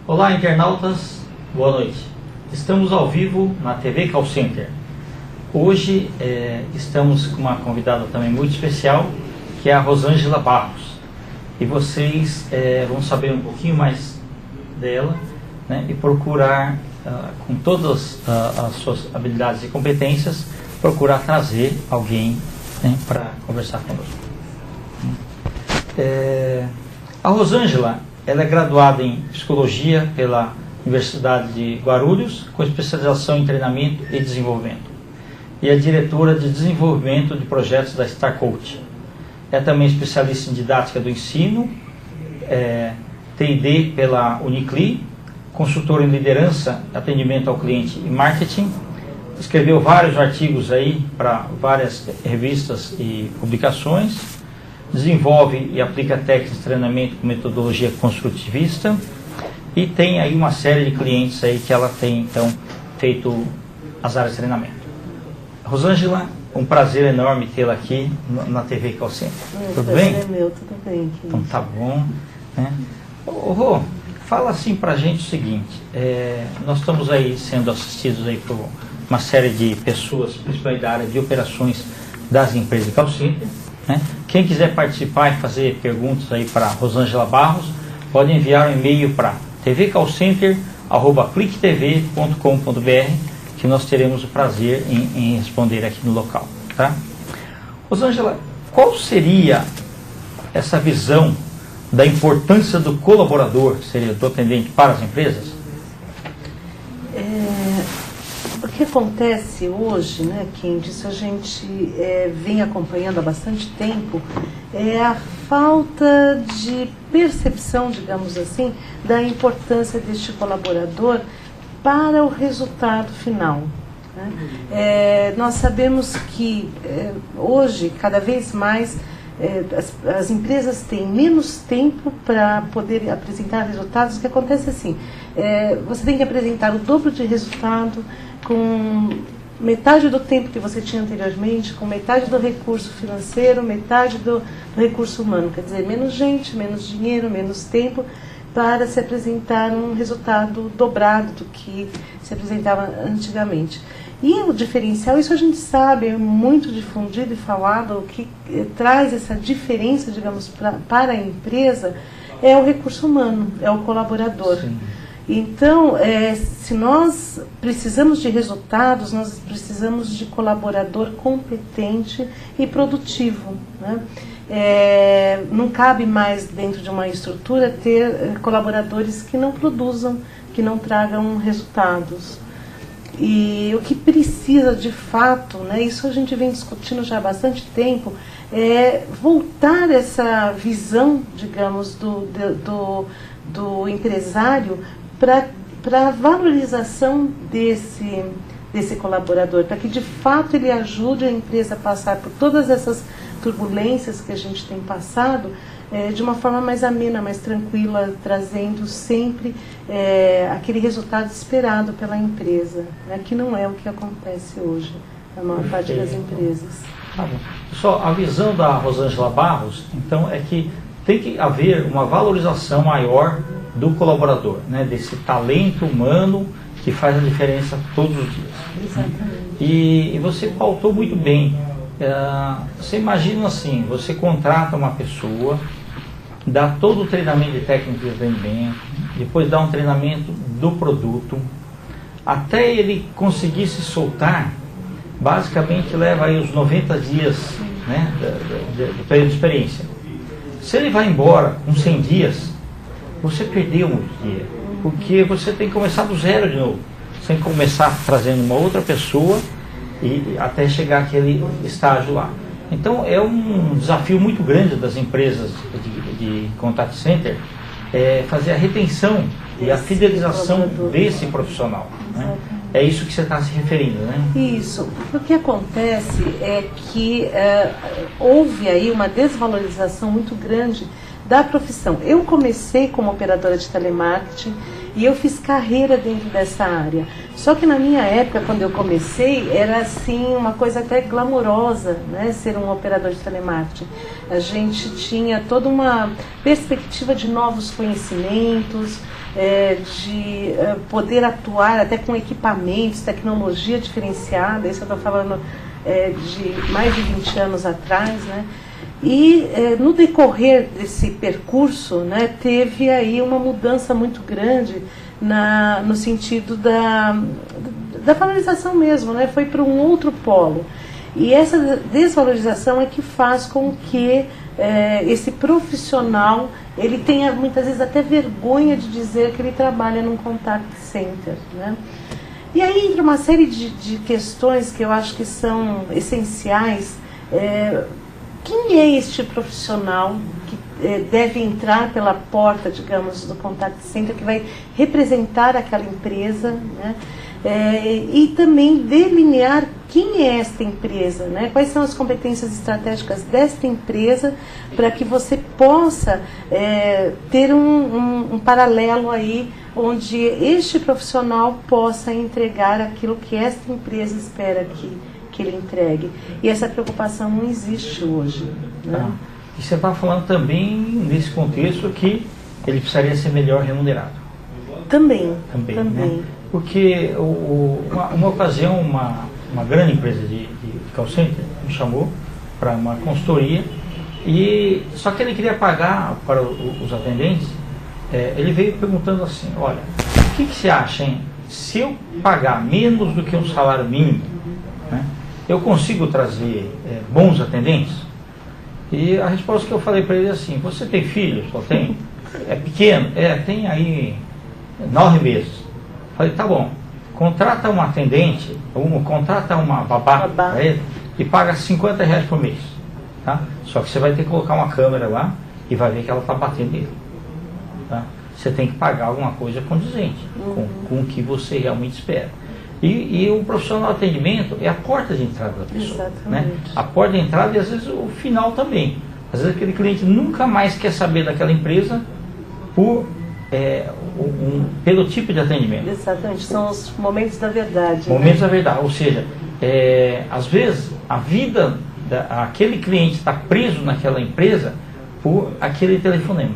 Olá, internautas, boa noite. Estamos ao vivo na TV Call Center. Hoje estamos com uma convidada também muito especial, que é a Rosângela Barros. E vocês vão saber um pouquinho mais dela, né, e procurar, com todas as suas habilidades e competências, procurar trazer alguém, né, para conversar conosco. A Rosângela, ela é graduada em Psicologia pela Universidade de Guarulhos, com especialização em Treinamento e Desenvolvimento. E é diretora de Desenvolvimento de Projetos da Star Coach. É também especialista em Didática do Ensino, T&D pela Unicli, consultora em Liderança, Atendimento ao Cliente e Marketing. Escreveu vários artigos aí para várias revistas e publicações. Desenvolve e aplica técnicas de treinamento com metodologia construtivista. E tem aí uma série de clientes aí que ela tem, então, feito as áreas de treinamento. Rosângela, um prazer enorme tê-la aqui na TV Call Center. Tudo bem? É meu, tudo bem. Então tá bom. Né? Rô, fala assim pra gente o seguinte, nós estamos aí sendo assistidos aí por uma série de pessoas, principalmente da área de operações das empresas de Call Center, né? Quem quiser participar e fazer perguntas aí para Rosângela Barros, pode enviar um e-mail para tvcallcenter@clicktv.com.br, que nós teremos o prazer em responder aqui no local, tá? Rosângela, qual seria essa visão da importância do colaborador, que seria do atendente, para as empresas? O que acontece hoje, né, Kim, disso a gente vem acompanhando há bastante tempo, é a falta de percepção, digamos assim, da importância deste colaborador para o resultado final. Né? Nós sabemos que hoje, cada vez mais, as empresas têm menos tempo para poder apresentar resultados. O que acontece assim, você tem que apresentar o dobro de resultado com metade do tempo que você tinha anteriormente, com metade do recurso financeiro, metade do recurso humano. Quer dizer, menos gente, menos dinheiro, menos tempo para se apresentar um resultado dobrado do que se apresentava antigamente. E o diferencial, isso a gente sabe, é muito difundido e falado, o que traz essa diferença, digamos, para a empresa é o recurso humano, é o colaborador. Sim. Então, se nós precisamos de resultados, nós precisamos de colaborador competente e produtivo, né? Não cabe mais dentro de uma estrutura ter colaboradores que não produzam, que não tragam resultados. E o que precisa de fato, né, isso a gente vem discutindo já há bastante tempo, é voltar essa visão, digamos, do empresário para a valorização desse colaborador, para que de fato ele ajude a empresa a passar por todas essas turbulências que a gente tem passado de uma forma mais amena, mais tranquila, trazendo sempre aquele resultado esperado pela empresa, né, que não é o que acontece hoje na maior parte das empresas. Tá bom. Pessoal, a visão da Rosângela Barros, então, é que tem que haver uma valorização maior do colaborador, né, desse talento humano que faz a diferença todos os dias. Exatamente. E você pautou muito bem. Você imagina assim, você contrata uma pessoa, dá todo o treinamento de técnica de atendimento, depois dá um treinamento do produto, até ele conseguir se soltar, basicamente leva aí os 90 dias, né, do período de experiência. Se ele vai embora com 100 dias, você perdeu muito dinheiro, porque você tem que começar do zero de novo. Você tem que começar trazendo uma outra pessoa e até chegar àquele estágio lá. Então é um desafio muito grande das empresas de contact center fazer a retenção e a fidelização desse profissional, né? É isso que você está se referindo, né? Isso. O que acontece é que houve aí uma desvalorização muito grande da profissão. Eu comecei como operadora de telemarketing e eu fiz carreira dentro dessa área. Só que na minha época, quando eu comecei, era assim uma coisa até glamourosa, né, ser um operador de telemarketing. A gente tinha toda uma perspectiva de novos conhecimentos, de poder atuar até com equipamentos, tecnologia diferenciada, isso eu estou falando de mais de 20 anos atrás, né? E no decorrer desse percurso, né, teve aí uma mudança muito grande no sentido da valorização mesmo, né? Foi para um outro polo. E essa desvalorização é que faz com que esse profissional ele tenha muitas vezes até vergonha de dizer que ele trabalha num contact center, né? E aí entra uma série de questões que eu acho que são essenciais. Quem é este profissional que deve entrar pela porta, digamos, do contact center, que vai representar aquela empresa, né? E também delinear quem é esta empresa, né? Quais são as competências estratégicas desta empresa, para que você possa ter um paralelo aí, onde este profissional possa entregar aquilo que esta empresa espera que ele entregue. E essa preocupação não existe hoje, né? E você está falando também nesse contexto que ele precisaria ser melhor remunerado. Também. Né? Porque uma ocasião, uma grande empresa de call center me chamou para uma consultoria, só que ele queria pagar para os atendentes. Ele veio perguntando assim: olha, o que você acha, hein? Se eu pagar menos do que um salário mínimo, né, eu consigo trazer bons atendentes? E a resposta que eu falei para ele é assim: você tem filhos? Só tem? É pequeno? Tem aí 9 meses. Falei: tá bom, contrata um atendente, contrata uma babá para ele e paga R$50 por mês, tá? Só que você vai ter que colocar uma câmera lá e vai ver que ela está batendo nele, tá? Você tem que pagar alguma coisa condizente com o que você realmente espera. E o profissional de atendimento é a porta de entrada da pessoa, né? A porta de entrada e às vezes o final também. Às vezes aquele cliente nunca mais quer saber daquela empresa pelo tipo de atendimento. Exatamente, são os momentos da verdade. Momentos da verdade, ou seja, às vezes a vida aquele cliente está preso naquela empresa por aquele telefonema,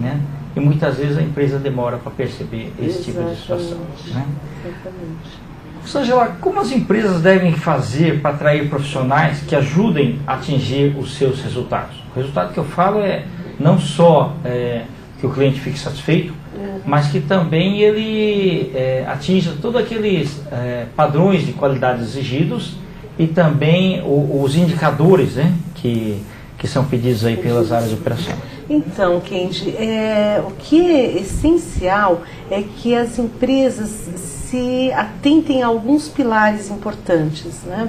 né? E muitas vezes a empresa demora para perceber esse tipo de situação, né? Exatamente. Sângela, como as empresas devem fazer para atrair profissionais que ajudem a atingir os seus resultados? O resultado que eu falo é não só que o cliente fique satisfeito, mas que também ele atinja todos aqueles padrões de qualidade exigidos e também os indicadores, né, que são pedidos aí pelas áreas de operação. Então, Kendi, o que é essencial é que as empresas se atentem a alguns pilares importantes, né?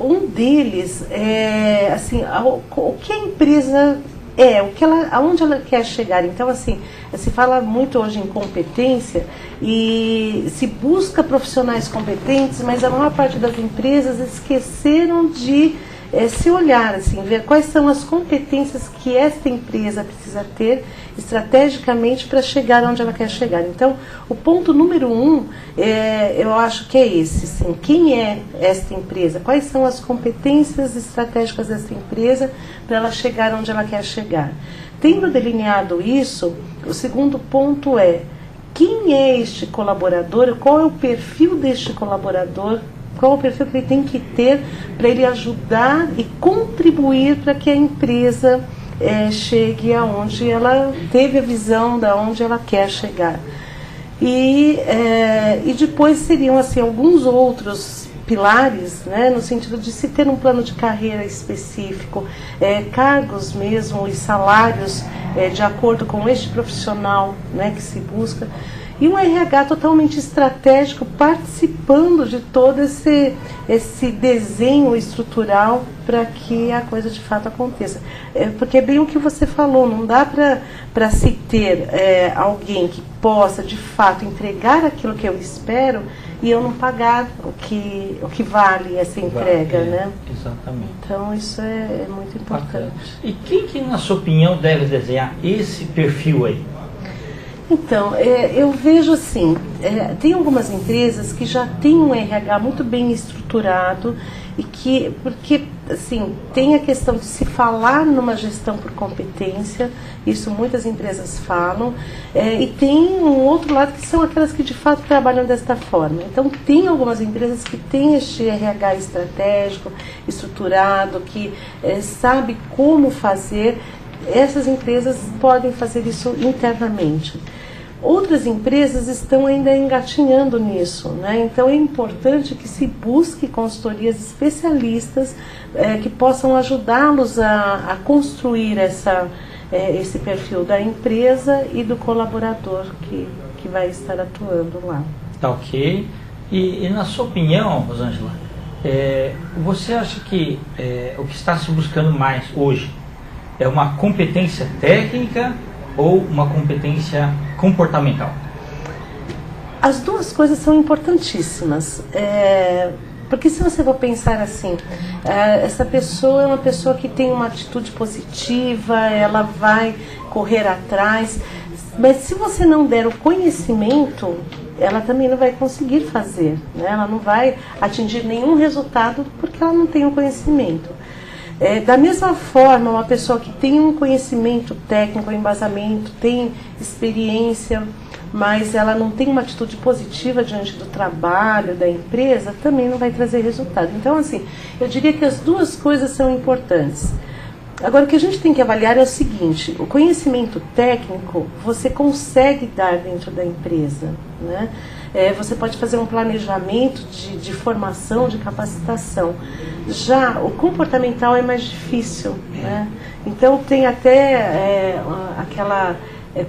Um deles é assim, o que a empresa aonde ela quer chegar. Então, assim, se fala muito hoje em competência e se busca profissionais competentes, mas a maior parte das empresas esqueceram de se olhar, assim, ver quais são as competências que esta empresa precisa ter estrategicamente para chegar onde ela quer chegar. Então, o ponto número 1, eu acho que é esse, sim. Quem é esta empresa? Quais são as competências estratégicas desta empresa para ela chegar onde ela quer chegar? Tendo delineado isso, o segundo ponto é: quem é este colaborador? Qual é o perfil deste colaborador? Qual o perfil que ele tem que ter para ele ajudar e contribuir para que a empresa chegue aonde ela teve a visão de onde ela quer chegar. E depois seriam assim, alguns outros pilares, né, no sentido de se ter um plano de carreira específico, cargos mesmo e salários de acordo com este profissional, né, que se busca. E um RH totalmente estratégico, participando de todo esse desenho estrutural para que a coisa de fato aconteça. Porque é bem o que você falou, não dá para se ter alguém que possa de fato entregar aquilo que eu espero e eu não pagar o que vale essa entrega, né? Exatamente. Então isso é muito importante. Bacana. E quem que, na sua opinião, deve desenhar esse perfil aí? Então, eu vejo assim, tem algumas empresas que já têm um RH muito bem estruturado porque assim, tem a questão de se falar numa gestão por competência, isso muitas empresas falam, e tem um outro lado que são aquelas que de fato trabalham desta forma. Então tem algumas empresas que têm este RH estratégico, estruturado, que sabe como fazer. Essas empresas podem fazer isso internamente. Outras empresas estão ainda engatinhando nisso, né? Então é importante que se busque consultorias especialistas que possam ajudá-los a construir esse perfil da empresa e do colaborador que vai estar atuando lá. Tá, ok. E na sua opinião, Rosângela, você acha que o que está se buscando mais hoje é uma competência técnica ou uma competência comportamental? As duas coisas são importantíssimas, porque se você for pensar assim, essa pessoa é uma pessoa que tem uma atitude positiva, ela vai correr atrás, mas se você não der o conhecimento, ela também não vai conseguir fazer, né? Ela não vai atingir nenhum resultado porque ela não tem o conhecimento. Da mesma forma, uma pessoa que tem um conhecimento técnico, um embasamento, tem experiência, mas ela não tem uma atitude positiva diante do trabalho, da empresa, também não vai trazer resultado. Então, assim, eu diria que as duas coisas são importantes. Agora, o que a gente tem que avaliar é o seguinte: o conhecimento técnico você consegue dar dentro da empresa, né? Você pode fazer um planejamento de formação, de capacitação. Já o comportamental é mais difícil, né? Então tem até aquela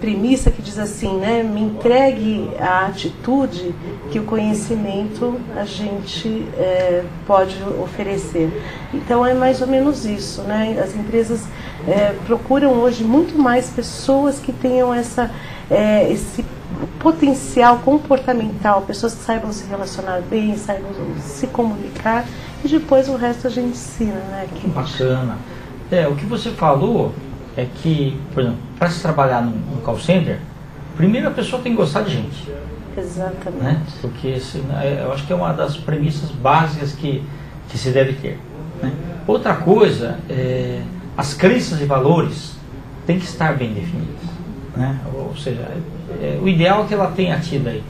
premissa que diz assim, né? Me entregue a atitude que o conhecimento a gente pode oferecer. Então é mais ou menos isso, né? As empresas procuram hoje muito mais pessoas que tenham esse potencial comportamental, pessoas que saibam se relacionar bem, saibam se comunicar, e depois o resto a gente ensina, né? Que bacana. O que você falou é que, por exemplo, para se trabalhar num call center, primeiro a pessoa tem que gostar de gente. Exatamente. Né? Porque eu acho que é uma das premissas básicas que se deve ter. Né? Outra coisa, as crenças e valores têm que estar bem definidas. Né? Ou seja, o ideal é que ela tenha tido aí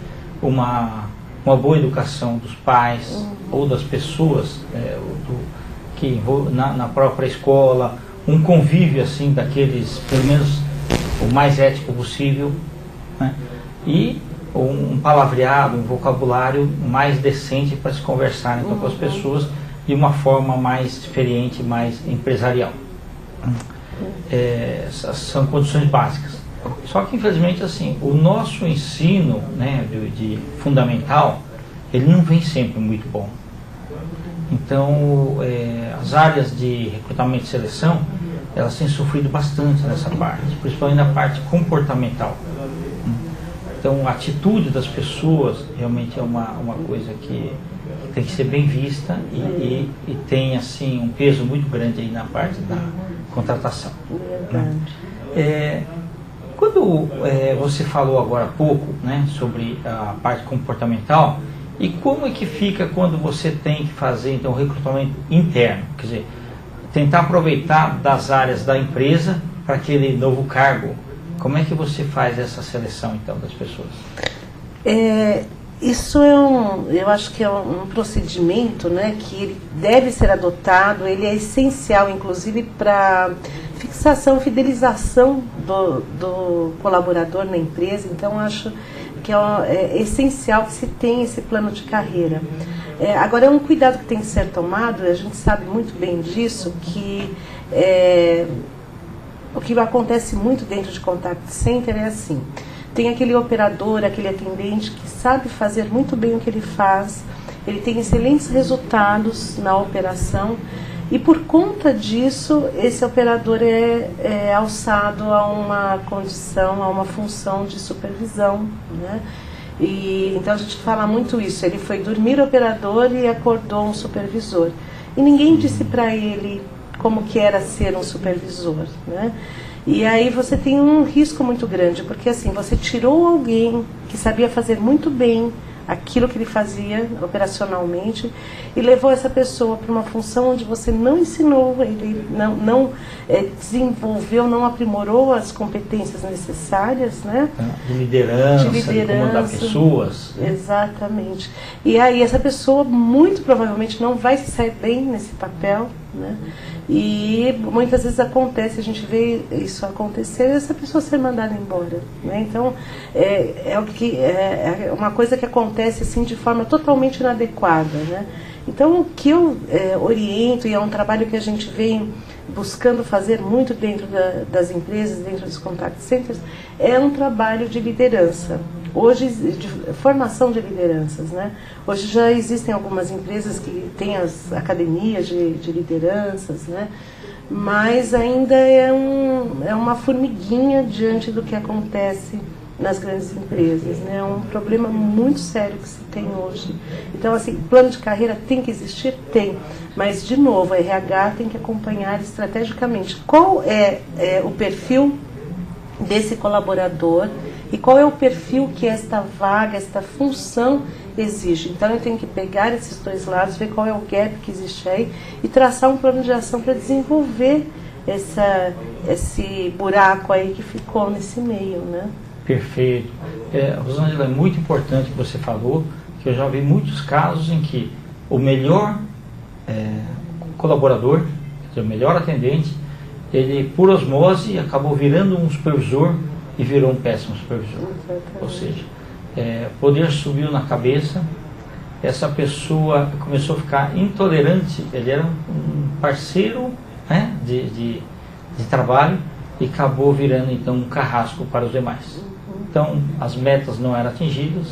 uma boa educação dos pais ou das pessoas na própria escola, um convívio assim daqueles, pelo menos o mais ético possível, né? E um palavreado, um vocabulário mais decente para se conversarem com as pessoas de uma forma mais diferente, mais empresarial. Essas são condições básicas. Só que infelizmente assim, o nosso ensino, né, de fundamental, ele não vem sempre muito bom. Então as áreas de recrutamento e seleção, elas têm sofrido bastante nessa parte, principalmente na parte comportamental. Então a atitude das pessoas realmente é uma coisa que tem que ser bem vista e tem assim um peso muito grande aí na parte da contratação. Né? Quando você falou agora há pouco, né, sobre a parte comportamental, e como é que fica quando você tem que fazer então o recrutamento interno, quer dizer, tentar aproveitar das áreas da empresa para aquele novo cargo? Como é que você faz essa seleção então das pessoas? Isso eu acho que é um procedimento, né, que ele deve ser adotado, ele é essencial inclusive para fixação, fidelização do colaborador na empresa. Então acho que é essencial que se tenha esse plano de carreira. Agora é um cuidado que tem que ser tomado, a gente sabe muito bem disso, que o que acontece muito dentro de contact center é assim: tem aquele operador, aquele atendente que sabe fazer muito bem o que ele faz, ele tem excelentes resultados na operação, e por conta disso esse operador é alçado a uma condição, a uma função de supervisão, né? E então a gente fala muito isso: ele foi dormir operador e acordou um supervisor, e ninguém disse para ele como que era ser um supervisor, né? E aí você tem um risco muito grande, porque assim, você tirou alguém que sabia fazer muito bem aquilo que ele fazia operacionalmente e levou essa pessoa para uma função onde você não ensinou, ele não desenvolveu, não aprimorou as competências necessárias, né? De liderança, de comandar pessoas. Exatamente. E aí essa pessoa muito provavelmente não vai se sair bem nesse papel, né? E muitas vezes acontece, a gente vê isso acontecer, essa pessoa ser mandada embora, né? Então é uma coisa que acontece assim de forma totalmente inadequada, né? Então o que eu oriento, e é um trabalho que a gente vem buscando fazer muito dentro das empresas, dentro dos contact centers, é um trabalho de liderança. Hoje, de formação de lideranças, né? Hoje já existem algumas empresas que têm as academias de lideranças, né? Mas ainda é uma formiguinha diante do que acontece nas grandes empresas, né? É um problema muito sério que se tem hoje. Então, assim, plano de carreira tem que existir? Tem. Mas, de novo, a RH tem que acompanhar estrategicamente qual é o perfil desse colaborador e qual é o perfil que esta vaga, esta função exige. Então eu tenho que pegar esses dois lados, ver qual é o gap que existe aí e traçar um plano de ação para desenvolver esse buraco aí que ficou nesse meio, né? Perfeito. Rosângela, é muito importante que você falou, que eu já vi muitos casos em que o melhor colaborador, quer dizer, o melhor atendente, ele por osmose acabou virando um supervisor e virou um péssimo supervisor. Exatamente. Ou seja, poder subiu na cabeça, essa pessoa começou a ficar intolerante, ele era um parceiro, né, de trabalho e acabou virando então um carrasco para os demais. Então as metas não eram atingidas,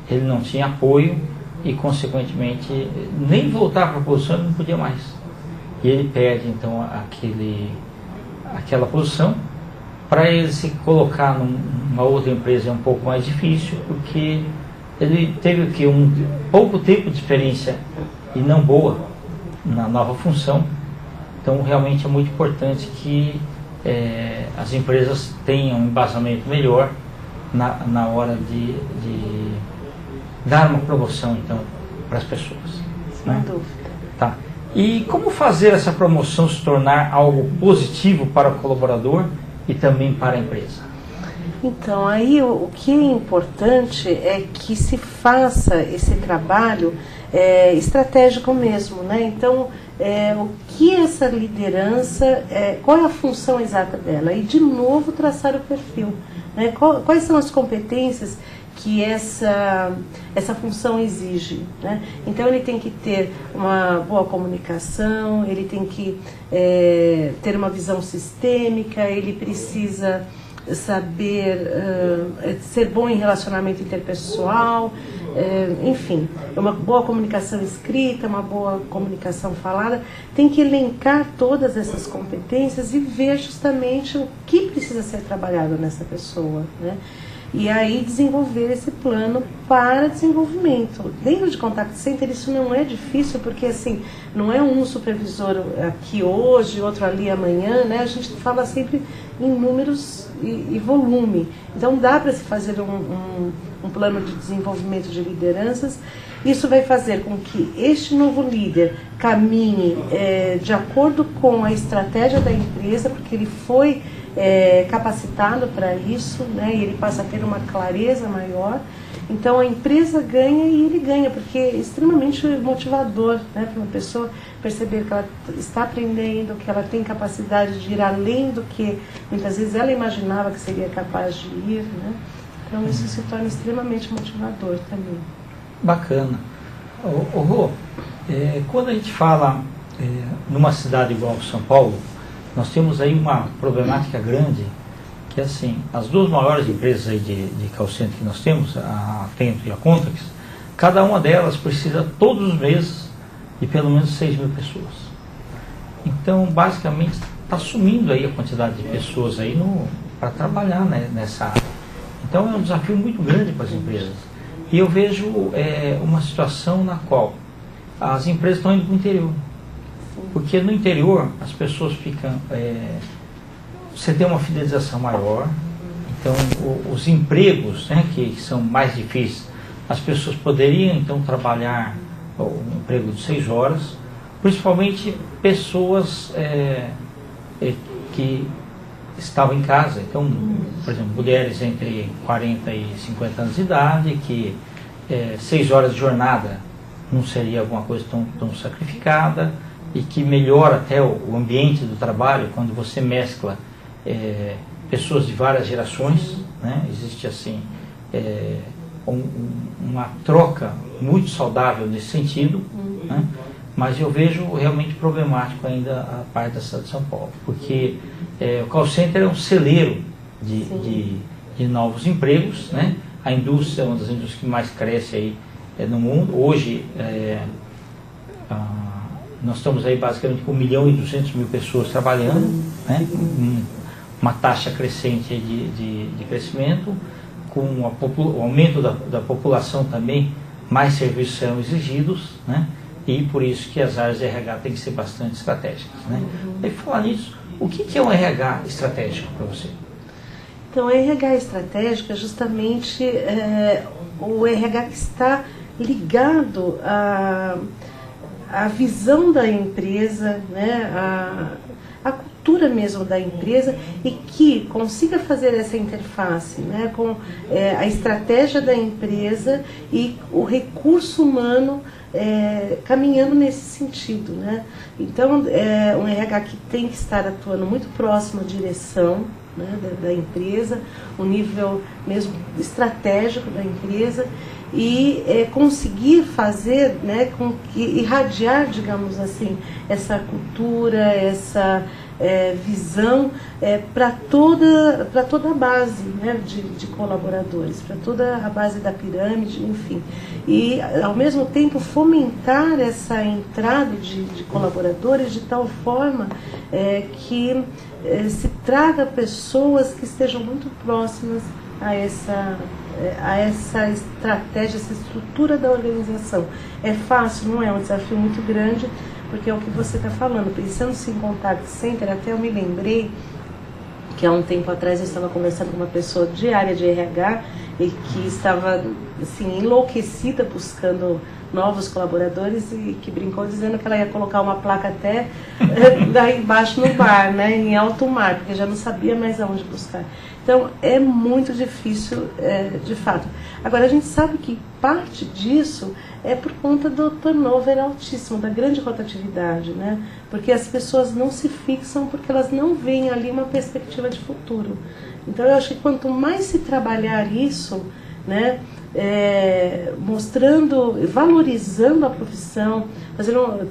ele não tinha apoio e consequentemente nem voltar para a posição ele não podia mais. E ele perde então aquela posição. Para ele se colocar numa outra empresa é um pouco mais difícil, porque ele teve um pouco tempo de experiência e não boa na nova função. Então realmente é muito importante que as empresas tenham um embasamento melhor na hora de dar uma promoção então para as pessoas. Sem né? dúvida. Tá. E como fazer essa promoção se tornar algo positivo para o colaborador e também para a empresa? Então, aí o que é importante é que se faça esse trabalho estratégico mesmo, né? Então, o que é essa liderança, qual é a função exata dela? E, de novo, traçar o perfil, né? Quais são as competências que essa função exige, né? Então ele tem que ter uma boa comunicação, ele tem que ter uma visão sistêmica, ele precisa saber ser bom em relacionamento interpessoal, enfim, uma boa comunicação escrita, uma boa comunicação falada, tem que elencar todas essas competências e ver justamente o que precisa ser trabalhado nessa pessoa, né? E aí desenvolver esse plano para desenvolvimento. Dentro de contact center isso não é difícil, porque assim, não é um supervisor aqui hoje, outro ali amanhã, né? A gente fala sempre em números e volume. Então dá para se fazer um plano de desenvolvimento de lideranças. Isso vai fazer com que este novo líder caminhe de acordo com a estratégia da empresa, porque ele foi capacitado para isso, né? E ele passa a ter uma clareza maior. Então a empresa ganha e ele ganha, porque é extremamente motivador, né, para uma pessoa perceber que ela está aprendendo, que ela tem capacidade de ir além do que muitas vezes ela imaginava que seria capaz de ir, né? Então isso se torna extremamente motivador também. Bacana. Rô, quando a gente fala numa cidade igual São Paulo, nós temos aí uma problemática grande, que assim, as duas maiores empresas aí de call center que nós temos, a Atento e a Contax, cada uma delas precisa todos os meses de pelo menos 6 mil pessoas. Então, basicamente, está sumindo aí a quantidade de pessoas aí para trabalhar, né, nessa área. Então, é um desafio muito grande para as empresas. E eu vejo uma situação na qual as empresas estão indo para o interior. Porque no interior as pessoas ficam você tem uma fidelização maior. Então, os empregos, né, que são mais difíceis, as pessoas poderiam então trabalhar um emprego de 6 horas, principalmente pessoas que estavam em casa. Então, por exemplo, mulheres entre 40 e 50 anos de idade, que 6 horas de jornada não seria alguma coisa tão sacrificada, e que melhora até o ambiente do trabalho quando você mescla pessoas de várias gerações, né? Existe assim uma troca muito saudável nesse sentido, né? Mas eu vejo realmente problemático ainda a parte da cidade de São Paulo, porque o call center é um celeiro de novos empregos, né? A indústria é uma das indústrias que mais cresce aí no mundo. Hoje nós estamos aí basicamente com 1.200.000 pessoas trabalhando, né? Uma taxa crescente de crescimento, com o aumento da população também, mais serviços serão exigidos, né? E por isso que as áreas de RH têm que ser bastante estratégicas, né? E falar nisso, o que é um RH estratégico para você? Então, o RH estratégico é justamente o RH que está ligado à visão da empresa, né? A cultura mesmo da empresa, e que consiga fazer essa interface, né, com a estratégia da empresa e o recurso humano caminhando nesse sentido, né? Então, um RH que tem que estar atuando muito próximo à direção, né, da empresa, o nível mesmo estratégico da empresa, e conseguir fazer, né, com que irradiar, digamos assim, essa cultura, essa visão para toda a base, né, de colaboradores, para toda a base da pirâmide, enfim. E, ao mesmo tempo, fomentar essa entrada de colaboradores de tal forma que se traga pessoas que estejam muito próximas a essa estratégia, essa estrutura da organização. É fácil? Não é, um desafio muito grande, porque é o que você está falando. Pensando-se em contact center, até eu me lembrei que há um tempo atrás eu estava conversando com uma pessoa de área de RH e que estava assim, enlouquecida buscando novos colaboradores, e que brincou dizendo que ela ia colocar uma placa até lá embaixo no bar, né, em alto mar, porque já não sabia mais aonde buscar. Então, é muito difícil, de fato. Agora, a gente sabe que parte disso é por conta do turnover altíssimo, da grande rotatividade, né? Porque as pessoas não se fixam porque elas não veem ali uma perspectiva de futuro. Então, eu acho que quanto mais se trabalhar isso, né, mostrando, valorizando a profissão,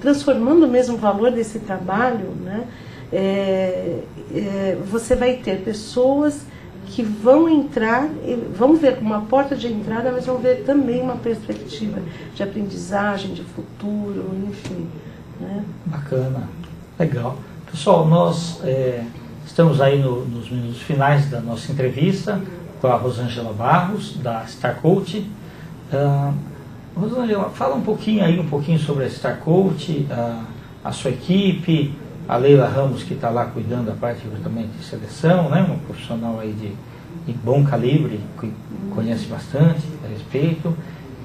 transformando mesmo o valor desse trabalho, né, você vai ter pessoas que vão entrar, vão ver como uma porta de entrada, mas vão ver também uma perspectiva de aprendizagem, de futuro, enfim, né? Bacana, legal. Pessoal, nós estamos aí nos minutos finais da nossa entrevista com a Rosângela Barros, da StarCoach. Rosângela, fala um pouquinho sobre a StarCoach, a sua equipe, a Leila Ramos, que está lá cuidando da parte de recrutamento e seleção, né? Uma profissional aí de bom calibre, que conhece bastante a respeito.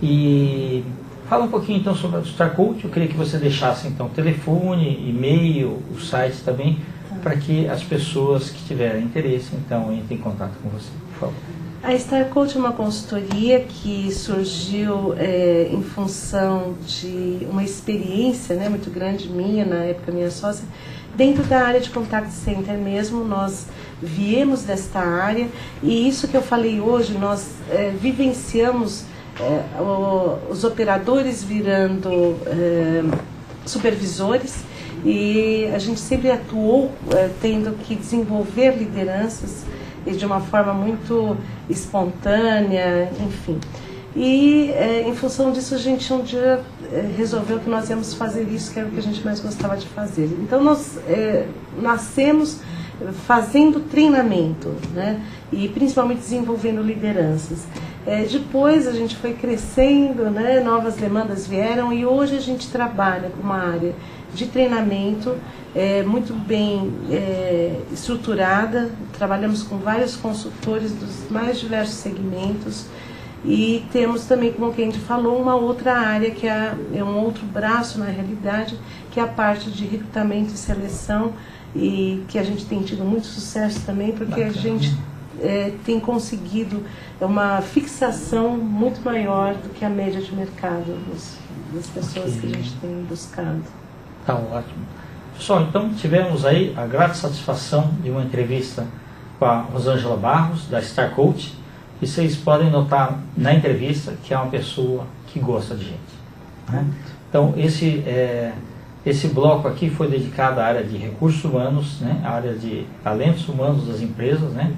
E fala um pouquinho então sobre a StarCoach. Eu queria que você deixasse então o telefone, e-mail, o site também, para que as pessoas que tiverem interesse então entrem em contato com você, por favor. A StarCoach é uma consultoria que surgiu em função de uma experiência, né, muito grande minha, na época minha sócia, dentro da área de contact center mesmo. Nós viemos desta área, e isso que eu falei hoje, nós vivenciamos os operadores virando supervisores, e a gente sempre atuou tendo que desenvolver lideranças e de uma forma muito espontânea, enfim. E em função disso a gente um dia resolveu que nós íamos fazer isso, que era o que a gente mais gostava de fazer. Então nós nascemos fazendo treinamento, né? E principalmente desenvolvendo lideranças. Depois a gente foi crescendo, né, novas demandas vieram e hoje a gente trabalha com uma área de treinamento muito bem estruturada. Trabalhamos com vários consultores dos mais diversos segmentos e temos também, como a gente falou, uma outra área que é um outro braço na realidade, que é a parte de recrutamento e seleção, e que a gente tem tido muito sucesso também, porque a gente tem conseguido uma fixação muito maior do que a média de mercado das pessoas que a gente tem buscado. Tá ótimo. Pessoal, então tivemos aí a grata satisfação de uma entrevista com a Rosângela Barros, da Star Coach, e vocês podem notar na entrevista que é uma pessoa que gosta de gente, né? Então esse bloco aqui foi dedicado à área de recursos humanos, né? A área de talentos humanos das empresas, né?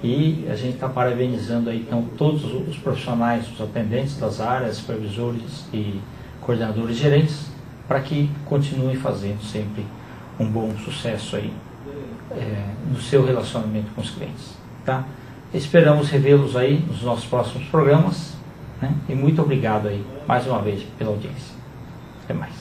E a gente está parabenizando aí então todos os profissionais, os atendentes das áreas, supervisores e coordenadores gerentes, para que continuem fazendo sempre um bom sucesso aí no seu relacionamento com os clientes, tá? Esperamos revê-los aí nos nossos próximos programas, né? E muito obrigado aí mais uma vez pela audiência. Até mais.